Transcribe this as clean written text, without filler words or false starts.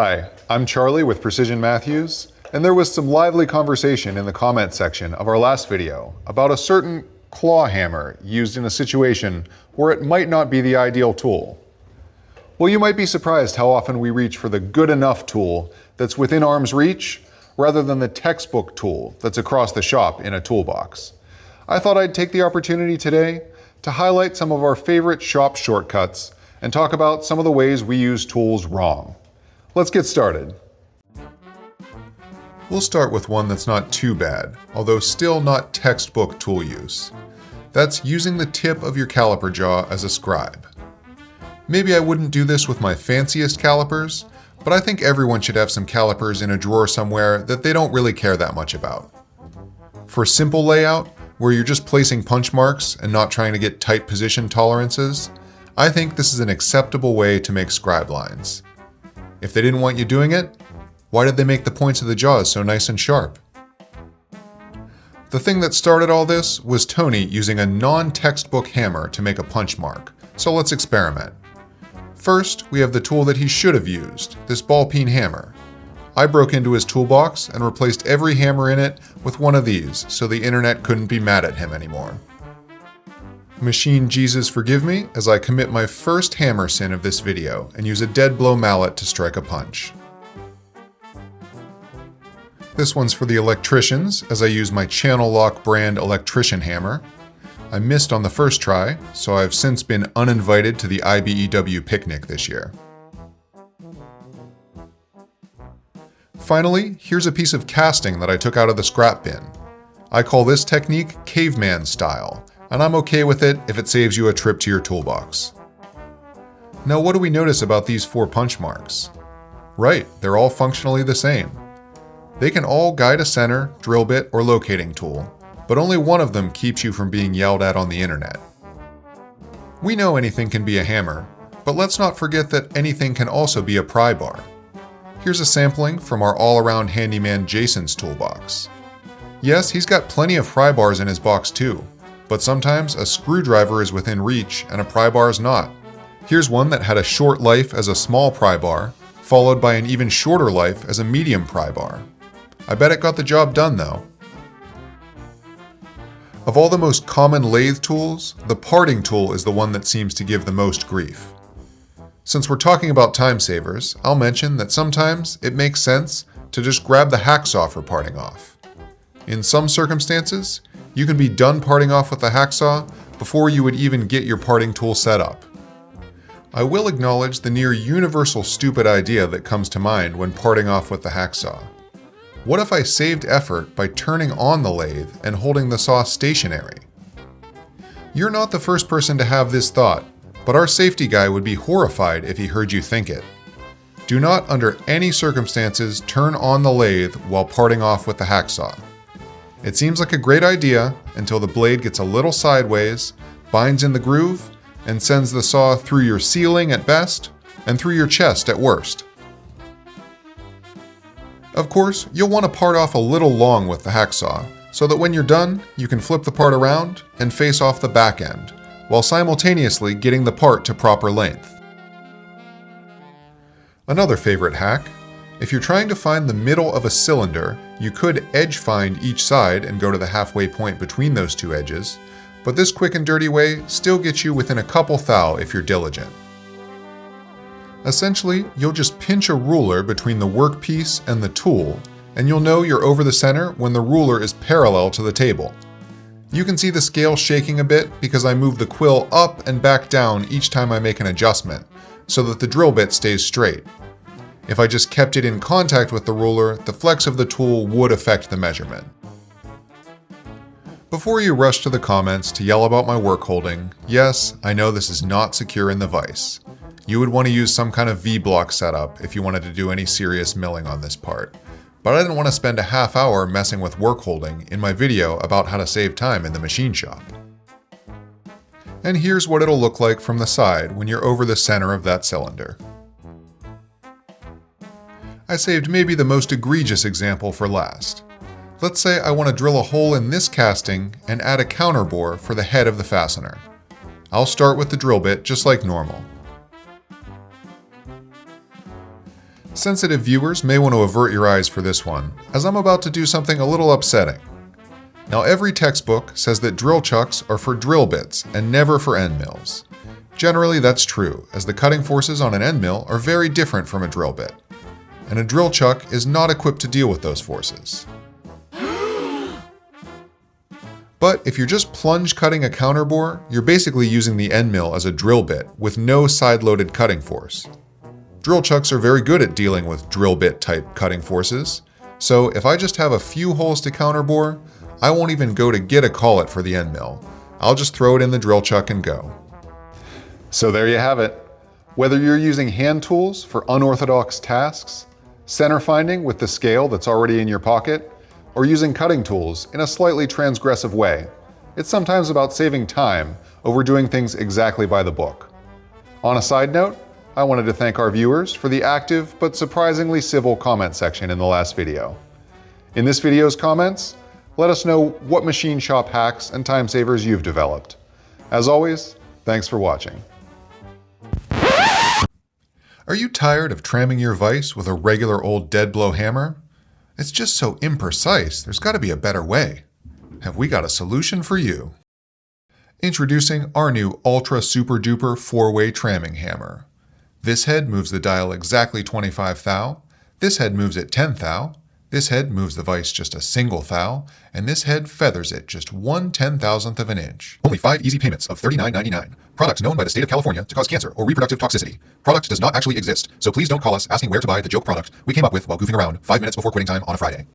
Hi, I'm Charlie with Precision Matthews, and there was some lively conversation in the comment section of our last video about a certain claw hammer used in a situation where it might not be the ideal tool. Well, you might be surprised how often we reach for the good enough tool that's within arm's reach rather than the textbook tool that's across the shop in a toolbox. I thought I'd take the opportunity today to highlight some of our favorite shop shortcuts and talk about some of the ways we use tools wrong. Let's get started. We'll start with one that's not too bad, although still not textbook tool use. That's using the tip of your caliper jaw as a scribe. Maybe I wouldn't do this with my fanciest calipers, but I think everyone should have some calipers in a drawer somewhere that they don't really care that much about. For simple layout, where you're just placing punch marks and not trying to get tight position tolerances, I think this is an acceptable way to make scribe lines. If they didn't want you doing it, why did they make the points of the jaws so nice and sharp? The thing that started all this was Tony using a non-textbook hammer to make a punch mark, so let's experiment. First, we have the tool that he should have used, this ball-peen hammer. I broke into his toolbox and replaced every hammer in it with one of these so the internet couldn't be mad at him anymore. Machine Jesus forgive me as I commit my first hammer sin of this video and use a dead blow mallet to strike a punch. This one's for the electricians as I use my Channel Lock brand electrician hammer. I missed on the first try, so I've since been uninvited to the IBEW picnic this year. Finally, here's a piece of casting that I took out of the scrap bin. I call this technique caveman style, and I'm okay with it if it saves you a trip to your toolbox. Now, what do we notice about these 4 punch marks? Right, they're all functionally the same. They can all guide a center, drill bit, or locating tool, but only one of them keeps you from being yelled at on the internet. We know anything can be a hammer, but let's not forget that anything can also be a pry bar. Here's a sampling from our all-around handyman Jason's toolbox. Yes, he's got plenty of pry bars in his box too, but sometimes a screwdriver is within reach and a pry bar is not. Here's one that had a short life as a small pry bar, followed by an even shorter life as a medium pry bar. I bet it got the job done though. Of all the most common lathe tools, the parting tool is the one that seems to give the most grief. Since we're talking about time savers, I'll mention that sometimes it makes sense to just grab the hacksaw for parting off. In some circumstances, you can be done parting off with the hacksaw before you would even get your parting tool set up. I will acknowledge the near universal stupid idea that comes to mind when parting off with the hacksaw. What if I saved effort by turning on the lathe and holding the saw stationary? You're not the first person to have this thought, but our safety guy would be horrified if he heard you think it. Do not under any circumstances turn on the lathe while parting off with the hacksaw. It seems like a great idea until the blade gets a little sideways, binds in the groove, and sends the saw through your ceiling at best, and through your chest at worst. Of course, you'll want to part off a little long with the hacksaw, so that when you're done, you can flip the part around and face off the back end, while simultaneously getting the part to proper length. Another favorite hack: if you're trying to find the middle of a cylinder, you could edge find each side and go to the halfway point between those 2 edges, but this quick and dirty way still gets you within a couple thou if you're diligent. Essentially, you'll just pinch a ruler between the workpiece and the tool, and you'll know you're over the center when the ruler is parallel to the table. You can see the scale shaking a bit because I move the quill up and back down each time I make an adjustment, so that the drill bit stays straight. If I just kept it in contact with the ruler, the flex of the tool would affect the measurement. Before you rush to the comments to yell about my work holding, yes, I know this is not secure in the vise. You would want to use some kind of V-block setup if you wanted to do any serious milling on this part, but I didn't want to spend a half hour messing with work holding in my video about how to save time in the machine shop. And here's what it'll look like from the side when you're over the center of that cylinder. I saved maybe the most egregious example for last. Let's say I want to drill a hole in this casting and add a counterbore for the head of the fastener. I'll start with the drill bit just like normal. Sensitive viewers may want to avert your eyes for this one, as I'm about to do something a little upsetting. Now, every textbook says that drill chucks are for drill bits and never for end mills. Generally, that's true, as the cutting forces on an end mill are very different from a drill bit. And a drill chuck is not equipped to deal with those forces. But if you're just plunge cutting a counterbore, you're basically using the end mill as a drill bit with no side-loaded cutting force. Drill chucks are very good at dealing with drill bit type cutting forces, so if I just have a few holes to counterbore, I won't even go to get a collet for the end mill. I'll just throw it in the drill chuck and go. So there you have it. Whether you're using hand tools for unorthodox tasks, center finding with the scale that's already in your pocket, or using cutting tools in a slightly transgressive way, it's sometimes about saving time over doing things exactly by the book. On a side note, I wanted to thank our viewers for the active but surprisingly civil comment section in the last video. In this video's comments, let us know what machine shop hacks and time savers you've developed. As always, thanks for watching. Are you tired of tramming your vise with a regular old dead blow hammer? It's just so imprecise, there's got to be a better way. Have we got a solution for you? Introducing our new ultra super duper 4-way tramming hammer. This head moves the dial exactly 25 thou, this head moves it 10 thou, this head moves the vise just a single thou, and this head feathers it just 1/10,000th of an inch. Only 5 easy payments of $39.99. Product known by the state of California to cause cancer or reproductive toxicity. Product does not actually exist, so please don't call us asking where to buy the joke product we came up with while goofing around 5 minutes before quitting time on a Friday.